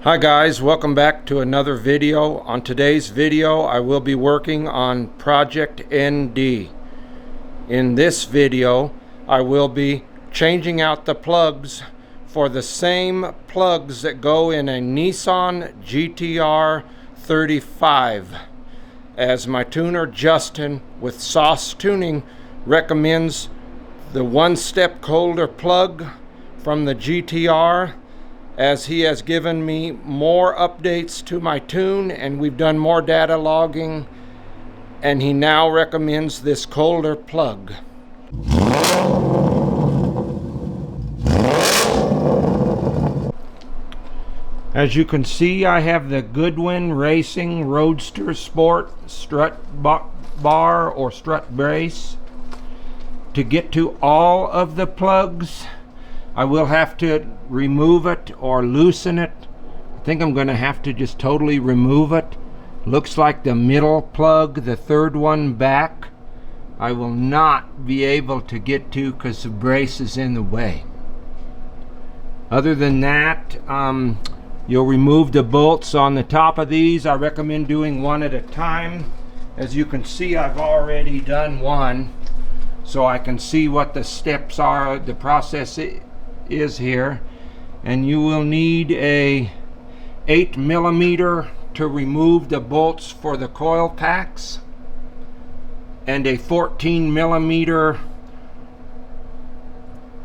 Hi guys, welcome back to another video. On today's video I will be working on Project ND. In this video I will be changing out the plugs for the same plugs that go in a Nissan GT-R 35, as my tuner Justin with Sause Tuning recommends the one-step colder plug from the GT-R, as he has given me more updates to my tune and we've done more data logging, and he now recommends this colder plug. As you can see, I have the Goodwin Racing RoadsterSport strut bar or strut brace. To get to all of the plugs, I will have to remove it or loosen it. I think I'm going to have to just totally remove it. Looks like the middle plug, the third one back, I will not be able to get to because the brace is in the way. Other than that, you'll remove the bolts on the top of these. I recommend doing one at a time. As you can see, I've already done one, so I can see what the steps are, the process is here. And you will need a 8mm to remove the bolts for the coil packs, and a 14mm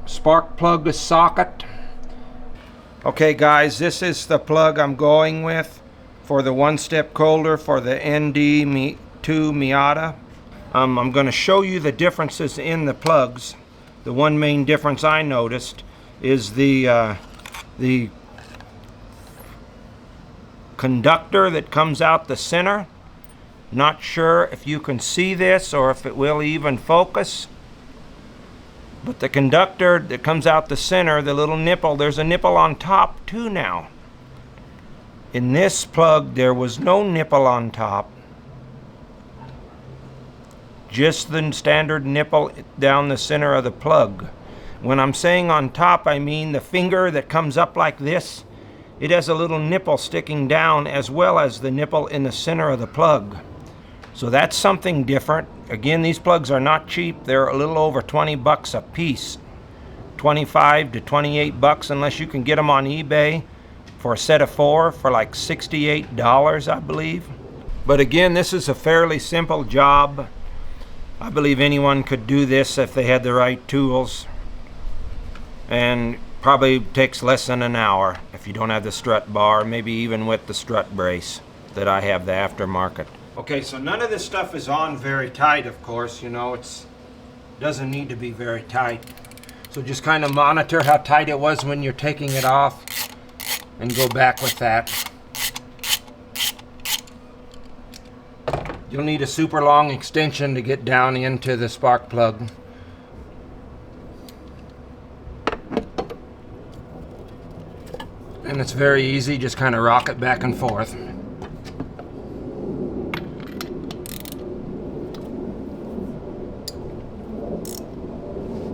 spark plug socket. Okay guys, this is the plug I'm going with for the one-step colder for the ND2 Miata. I'm going to show you the differences in the plugs. The one main difference I noticed is the conductor that comes out the center. Not sure if you can see this or if it will even focus, but the conductor that comes out the center, the little nipple, there's a nipple on top too now. In this plug there was no nipple on top, just the standard nipple down the center of the plug. When I'm saying on top, I mean the finger that comes up like this. It has a little nipple sticking down, as well as the nipple in the center of the plug. So that's something different. Again, these plugs are not cheap. They're a little over 20 bucks a piece. 25 to 28 bucks unless you can get them on eBay for a set of 4 for like $68, I believe. But again, this is a fairly simple job. I believe anyone could do this if they had the right tools, and probably takes less than an hour if you don't have the strut bar, maybe even with the strut brace that I have, the aftermarket. Okay, so none of this stuff is on very tight, of course. You know, it doesn't need to be very tight. So just kind of monitor how tight it was when you're taking it off and go back with that. You'll need a super long extension to get down into the spark plug. And it's very easy, just kind of rock it back and forth.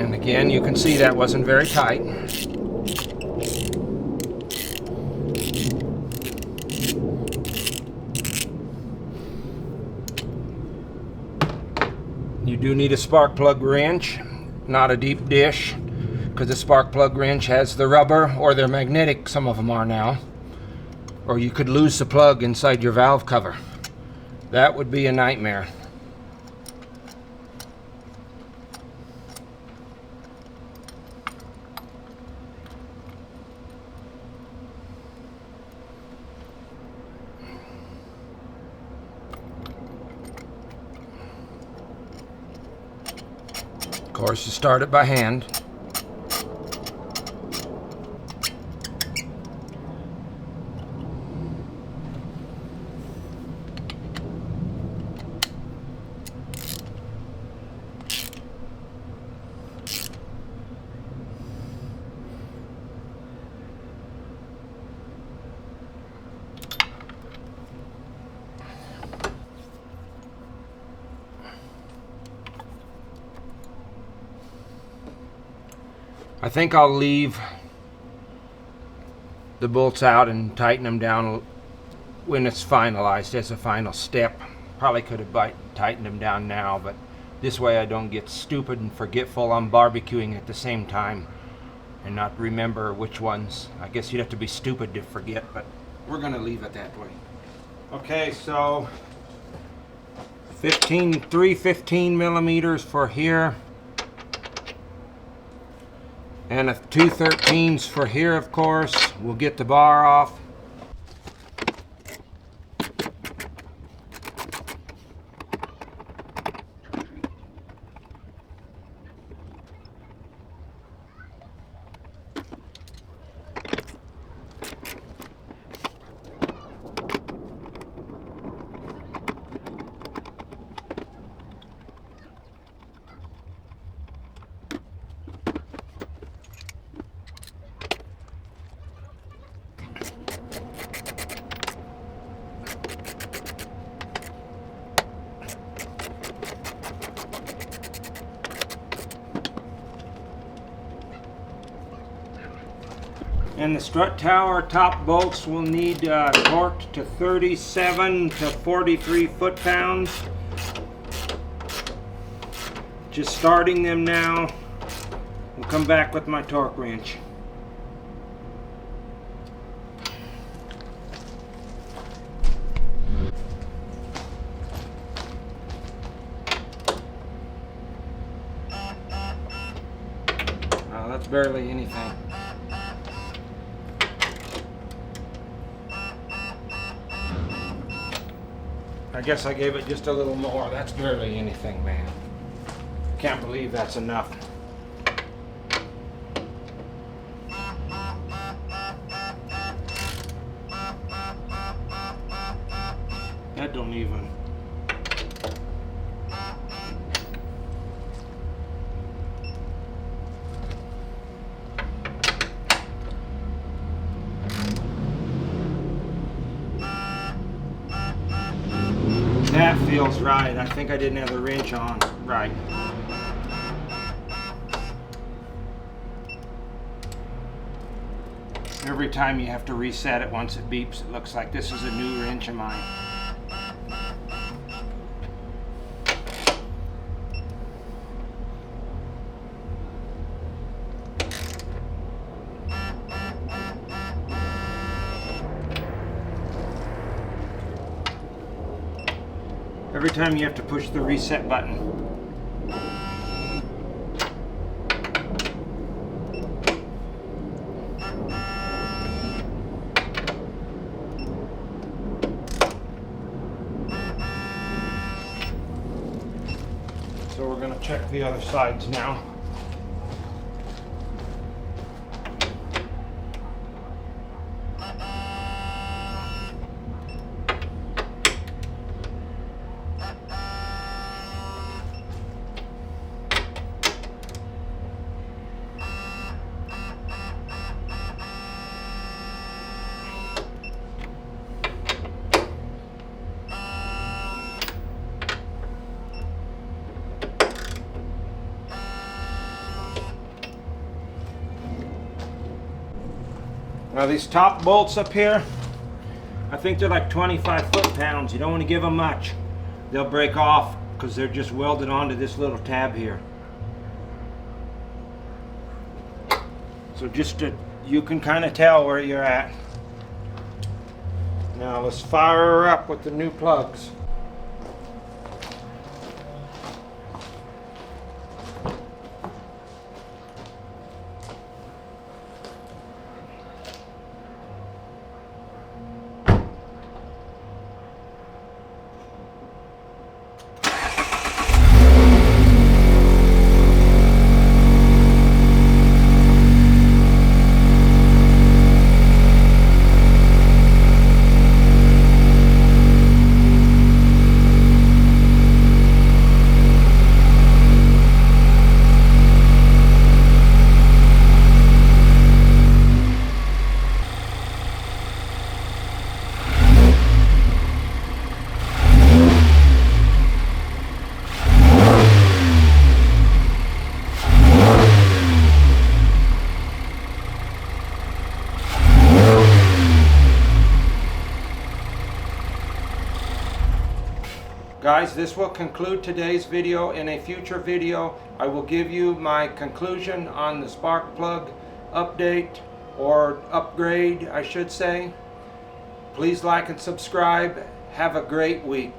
And again, you can see that wasn't very tight. You do need a spark plug wrench, not a deep dish, because the spark plug wrench has the rubber, or they're magnetic, some of them are now, or you could lose the plug inside your valve cover. That would be a nightmare. Of course, you start it by hand. I think I'll leave the bolts out and tighten them down when it's finalized as a final step. Probably could have tightened them down now, but this way I don't get stupid and forgetful. I'm barbecuing at the same time and not remember which ones. I guess you'd have to be stupid to forget, but we're going to leave it that way. Okay, so 315 millimeters for here, and 213s for here, of course. We'll get the bar off. And the strut tower top bolts will need torqued to 37 to 43 foot-pounds. Just starting them now. We'll come back with my torque wrench. Oh, that's barely anything. I guess I gave it just a little more. That's barely anything, man. Can't believe that's enough. That don't even. That feels right. I think I didn't have the wrench on right. Every time you have to reset it once it beeps, it looks like this is a new wrench of mine. Every time you have to push the reset button. So we're going to check the other sides now. Now these top bolts up here, I think they're like 25 foot-pounds. You don't want to give them much. They'll break off because they're just welded onto this little tab here. So you can kind of tell where you're at. Now let's fire her up with the new plugs. Guys, this will conclude today's video. In a future video, I will give you my conclusion on the spark plug update, or upgrade, I should say. Please like and subscribe. Have a great week.